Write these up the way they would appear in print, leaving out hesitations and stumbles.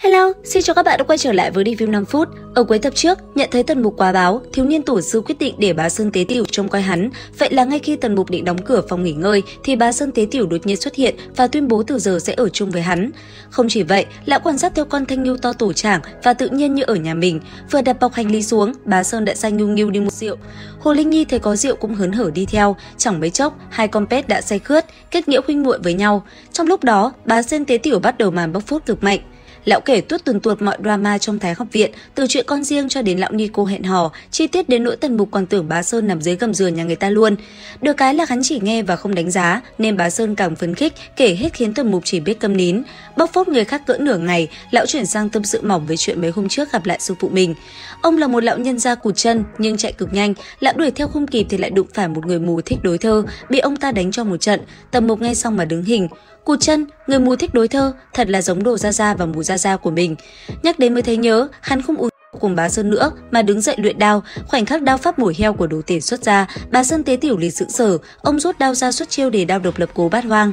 Hello, xin chào các bạn đã quay trở lại với review 5 phút. Ở cuối tập trước, nhận thấy Tần Mục quá báo, thiếu niên tổ sư quyết định để bá Sơn Tế Tiểu trông coi hắn. Vậy là ngay khi Tần Mục định đóng cửa phòng nghỉ ngơi, thì bá Sơn Tế Tiểu đột nhiên xuất hiện và tuyên bố từ giờ sẽ ở chung với hắn. Không chỉ vậy, lão quan sát theo con thanh niu to tổ trảng và tự nhiên như ở nhà mình. Vừa đặt bọc hành lý xuống, bá Sơn đã sai Nghiu đi mua rượu. Hồ Linh Nhi thấy có rượu cũng hớn hở đi theo. Chẳng mấy chốc, hai con pet đã say khướt, kết nghĩa huynh muội với nhau. Trong lúc đó, bá Sơn Tế Tiểu bắt đầu màn bóc phốt cực mạnh. Lão kể tuốt tuần tuột mọi drama trong Thái học viện, từ chuyện con riêng cho đến lão Nico hẹn hò, chi tiết đến nỗi Tần Mục còn tưởng bá Sơn nằm dưới gầm giường nhà người ta luôn. Được cái là hắn chỉ nghe và không đánh giá, nên bá Sơn càng phấn khích, kể hết khiến Tần Mục chỉ biết câm nín. Bóc phốt người khác cỡ nửa ngày, lão chuyển sang tâm sự mỏng với chuyện mấy hôm trước gặp lại sư phụ mình. Ông là một lão nhân gia cụt chân nhưng chạy cực nhanh, lão đuổi theo không kịp thì lại đụng phải một người mù thích đối thơ, bị ông ta đánh cho một trận. Tần Mục nghe xong mà đứng hình. Cụt chân, người mù thích đối thơ, thật là giống Đồ Gia Gia và Mù Gia Gia của mình. Nhắc đến mới thấy nhớ, hắn không uống cùng bá Sơn nữa mà đứng dậy luyện đao. Khoảnh khắc đao pháp mổ heo của Đồ Tể xuất ra, bá Sơn Tế Tiểu liền sững sờ, ông rút đao ra xuất chiêu để đao độc lập Cố Bát Hoang.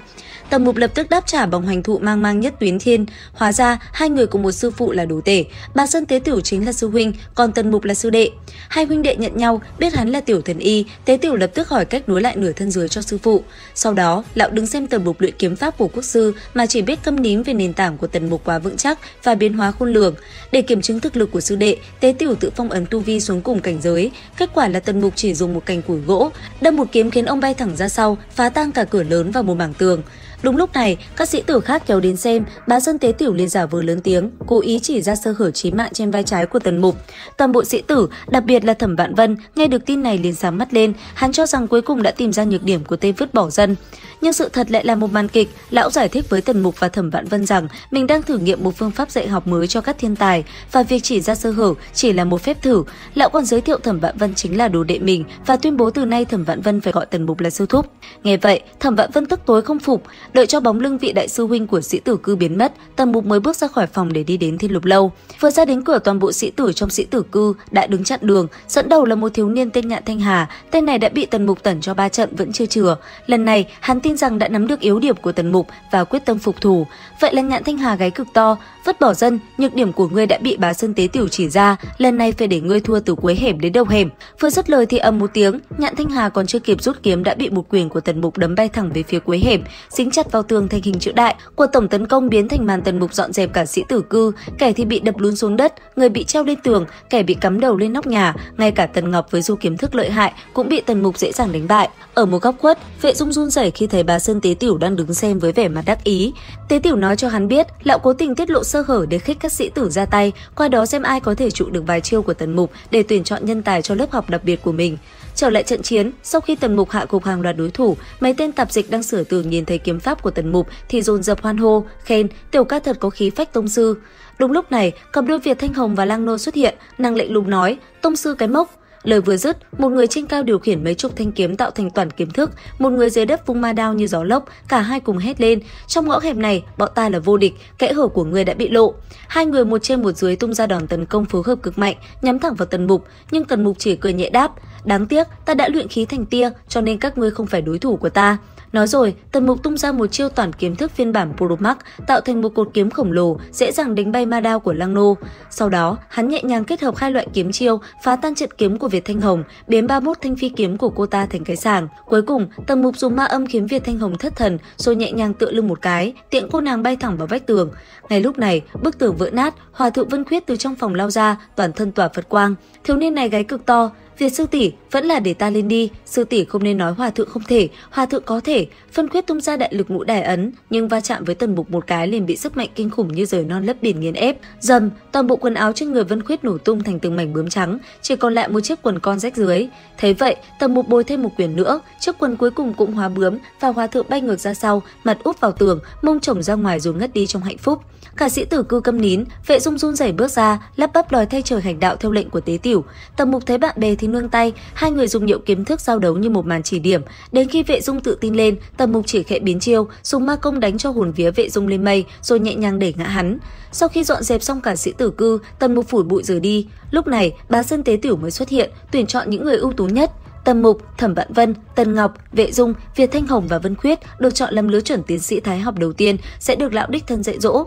Tần Mục lập tức đáp trả bằng hoành thụ mang nhất tuyến thiên. Hóa ra hai người cùng một sư phụ là Đồ Tể, bá Sơn Tế Tiểu chính là sư huynh, còn Tần Mục là sư đệ. Hai huynh đệ nhận nhau, biết hắn là tiểu thần y, Tế Tiểu lập tức hỏi cách nối lại nửa thân dưới cho sư phụ. Sau đó, lão đứng xem Tần Mục luyện kiếm pháp của quốc sư mà chỉ biết câm nín về nền tảng của Tần Mục quá vững chắc và biến hóa khôn lường. Để kiểm chứng thực lực của sư đệ, Tế Tiểu tự phong ấn tu vi xuống cùng cảnh giới. Kết quả là Tần Mục chỉ dùng một cành củi gỗ, đâm một kiếm khiến ông bay thẳng ra sau, phá tan cả cửa lớn và một mảng tường. Đúng lúc này, các sĩ tử khác kéo đến xem, bá Sơn Tế Tiểu liền giả vờ lớn tiếng, cố ý chỉ ra sơ hở chí mạng trên vai trái của Tần Mục. Toàn bộ sĩ tử, đặc biệt là Thẩm Vạn Vân, nghe được tin này liền sáng mắt lên, hắn cho rằng cuối cùng đã tìm ra nhược điểm của tên vứt bỏ dân. Nhưng sự thật lại là một màn kịch. Lão giải thích với Tần Mục và Thẩm Vạn Vân rằng mình đang thử nghiệm một phương pháp dạy học mới cho các thiên tài và việc chỉ ra sơ hở chỉ là một phép thử. Lão còn giới thiệu Thẩm Vạn Vân chính là đồ đệ mình và tuyên bố từ nay Thẩm Vạn Vân phải gọi Tần Mục là sư thúc. Nghe vậy, Thẩm Vạn Vân tức tối không phục. Đợi cho bóng lưng vị đại sư huynh của sĩ tử cư biến mất, Tần Mục mới bước ra khỏi phòng để đi đến Thiên Lục lâu. Vừa ra đến cửa, toàn bộ sĩ tử trong sĩ tử cư đã đứng chặn đường. Dẫn đầu là một thiếu niên tên Nhạn Thanh Hà. Tên này đã bị Tần Mục tẩn cho 3 trận vẫn chưa chừa. Lần này, hắn tin rằng đã nắm được yếu điểm của Tần Mục và quyết tâm phục thù. Vậy là Nhạn Thanh Hà gáy cực to, vứt bỏ dân, nhược điểm của ngươi đã bị bá Sơn Tế Tiểu chỉ ra, lần này phải để ngươi thua từ cuối hẻm đến đầu hẻm. Vừa dứt lời thì ầm một tiếng, Nhạn Thanh Hà còn chưa kịp rút kiếm đã bị một quyền của Tần Mục đấm bay thẳng về phía cuối hẻm, dính chặt vào tường thành hình chữ đại. Cuộc tổng tấn công biến thành màn Tần Mục dọn dẹp cả sĩ tử cư, kẻ thì bị đập lún xuống đất, người bị treo lên tường, kẻ bị cắm đầu lên nóc nhà, ngay cả Tần Ngọc với du kiếm thức lợi hại cũng bị Tần Mục dễ dàng đánh bại. Ở một góc khuất, Vệ Dung run rẩy khi thấy bá Sơn Tế Tiểu đang đứng xem với vẻ mặt đắc ý. Tế Tiểu nói cho hắn biết, lão cố tình tiết lộ sơ hở để khích các sĩ tử ra tay, qua đó xem ai có thể trụ được vài chiêu của Tần Mục để tuyển chọn nhân tài cho lớp học đặc biệt của mình. Trở lại trận chiến, sau khi Tần Mục hạ gục hàng loạt đối thủ, mấy tên tạp dịch đang sửa tường nhìn thấy kiếm pháp của Tần Mục thì dồn dập hoan hô, khen tiểu ca thật có khí phách tông sư. Đúng lúc này, cặp đôi Việt Thanh Hồng và Lang Nô xuất hiện, nàng lạnh lùng nói, tông sư cái mốc. Lời vừa dứt, một người trên cao điều khiển mấy chục thanh kiếm tạo thành toàn kiếm thức, một người dưới đất vung ma đao như gió lốc, cả hai cùng hét lên, trong ngõ hẹp này, bọn ta là vô địch, kẽ hở của ngươi đã bị lộ. Hai người một trên một dưới tung ra đòn tấn công phối hợp cực mạnh, nhắm thẳng vào Tần Mục, nhưng Tần Mục chỉ cười nhẹ đáp, đáng tiếc, ta đã luyện khí thành tia, cho nên các ngươi không phải đối thủ của ta. Nói rồi, Tần Mục tung ra một chiêu toàn kiếm thức phiên bản Pro Max, tạo thành một cột kiếm khổng lồ, dễ dàng đánh bay ma đao của Lang Nô. Sau đó, hắn nhẹ nhàng kết hợp hai loại kiếm chiêu, phá tan trận kiếm của Việt Thanh Hồng, biến 31 thanh phi kiếm của cô ta thành cái sàng. Cuối cùng, Tần Mục dùng ma âm khiến Việt Thanh Hồng thất thần, rồi nhẹ nhàng tựa lưng một cái, tiện cô nàng bay thẳng vào vách tường. Ngay lúc này, bức tường vỡ nát, Hòa thượng Vân Khuyết từ trong phòng lao ra, toàn thân tỏa Phật quang. Thiếu niên này gáy cực to, Việt sư tỷ, vẫn là để ta lên đi, sư tỷ không nên nói hòa thượng không thể, hòa thượng có thể. Vân Khuyết tung ra đại lực ngũ đài ấn, nhưng va chạm với Tần Mục một cái liền bị sức mạnh kinh khủng như rời non lấp biển nghiền ép. Dầm, toàn bộ quần áo trên người Vân Khuyết nổ tung thành từng mảnh bướm trắng, chỉ còn lại một chiếc quần con rách dưới. Thấy vậy, Tần Mục bôi thêm một quyền nữa, chiếc quần cuối cùng cũng hóa bướm và hòa thượng bay ngược ra sau, mặt úp vào tường, mông chổng ra ngoài rồi ngất đi trong hạnh phúc. Cả sĩ tử cư câm nín, Vệ Dung run rẩy bước ra, lắp bắp đòi thay trời hành đạo theo lệnh của Tế Tiểu. Tần Mục thấy bạn bè thì nương tay, hai người dùng nhiều kiếm thức giao đấu như một màn chỉ điểm. Đến khi Vệ Dung tự tin lên, Tần Mục chỉ khẽ biến chiêu, dùng ma công đánh cho hồn vía Vệ Dung lên mây, rồi nhẹ nhàng đẩy ngã hắn. Sau khi dọn dẹp xong cả sĩ tử cư, Tần Mục phủi bụi rời đi. Lúc này, bá Sơn Tế Tiểu mới xuất hiện, tuyển chọn những người ưu tú nhất. Tần Mục, Thẩm Vạn Vân, Tần Ngọc, Vệ Dung, Việt Thanh Hồng và Vân Khuyết được chọn làm lứa chuẩn tiến sĩ Thái học đầu tiên sẽ được lão đích thân dạy dỗ.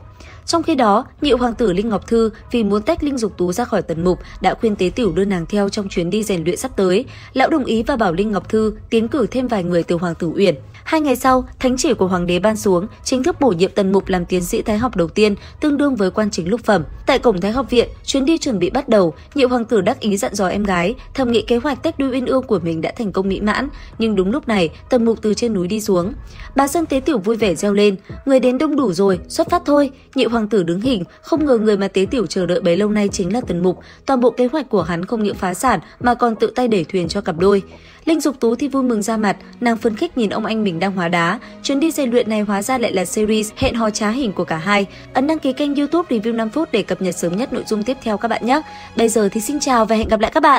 Trong khi đó, nhị hoàng tử Linh Ngọc Thư vì muốn tách Linh Dục Tú ra khỏi tần mục đã khuyên Tế Tửu đưa nàng theo trong chuyến đi rèn luyện sắp tới. Lão đồng ý và bảo Linh Ngọc Thư tiến cử thêm vài người từ Hoàng tử Uyển. 2 ngày sau, thánh chỉ của hoàng đế ban xuống, chính thức bổ nhiệm tần mục làm tiến sĩ thái học đầu tiên, tương đương với quan chính lục phẩm. Tại cổng Thái học viện, chuyến đi chuẩn bị bắt đầu, nhị hoàng tử đắc ý dặn dò em gái, thầm nghĩ kế hoạch tách đuôi uyên ương của mình đã thành công mỹ mãn. Nhưng đúng lúc này, tần mục từ trên núi đi xuống. Bà Sơn Tế Tửu vui vẻ reo lên, người đến đông đủ rồi, xuất phát thôi. Nhị hoàng tử đứng hình, không ngờ người mà Tế Tửu chờ đợi bấy lâu nay chính là tần mục. Toàn bộ kế hoạch của hắn không những phá sản mà còn tự tay đẩy thuyền cho cặp đôi. Linh Dục Tú thì vui mừng ra mặt, nàng phấn khích nhìn ông anh mình đang hóa đá. Chuyến đi rèn luyện này hóa ra lại là series hẹn hò trá hình của cả hai. Ấn đăng ký kênh YouTube Review 5 phút để cập nhật sớm nhất nội dung tiếp theo các bạn nhé. Bây giờ thì xin chào và hẹn gặp lại các bạn.